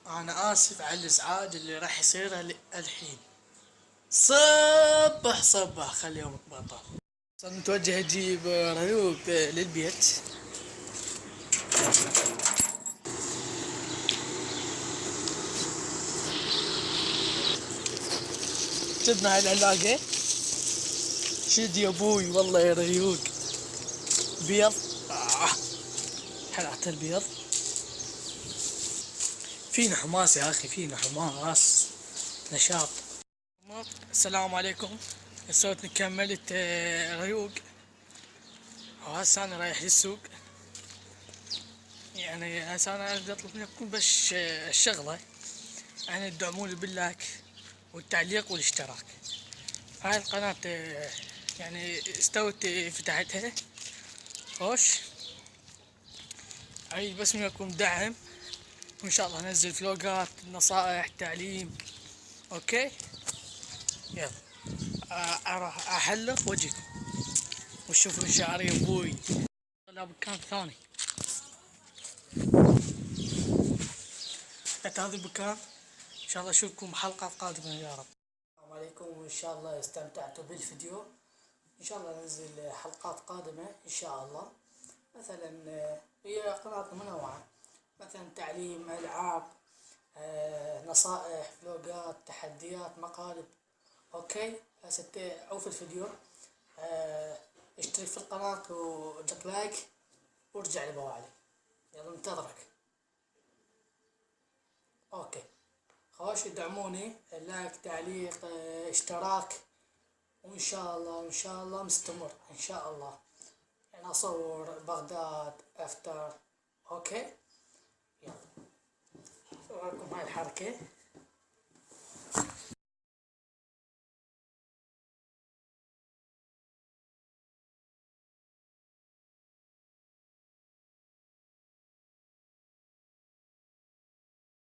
انا اسف على الازعاج اللي راح يصير الحين. صبح صبح، خلي يومك بطل. صار متوجه اجيب ريوق للبيت. جبنا هاي العلاقة. شد يا ابوي والله يا ريوق. بيض. آه. حلقة البيض. فينا حماس يا اخي، فينا حماس. نشاط. السلام عليكم. صوتني كملت ريوق. وهسه انا رايح للسوق. يعني هسه انا اريد اطلب منكم بس الشغلة، يعني تدعموني باللايك والتعليق والاشتراك. هاي القناة يعني استوت فتحتها. خوش. عيد بس منكم دعم، وان شاء الله انزل فلوقات، نصائح، تعليم. اوكي. يلا. اروح احلق واجيكم وشوفوا شعري يا ابوي. لا مكان ثاني. هذا المكان. ان شاء الله اشوفكم حلقات قادمة يا رب. السلام عليكم، وان شاء الله استمتعتوا بالفيديو. ان شاء الله ننزل حلقات قادمة ان شاء الله. مثلا هي قناة منوعة، مثلا تعليم، العاب، نصائح، فلوقات، تحديات، مقالب. اوكي. هسه او في الفيديو اشترك في القناة ودق لايك وارجع لي بوالي. يلا انتظرك. اوكي. خوش ادعموني، لايك، تعليق، اشتراك. وان شاء الله ان شاء الله مستمر ان شاء الله. يعني اصور بغداد افتر. اوكي. يلا. صوركم هاي الحركة.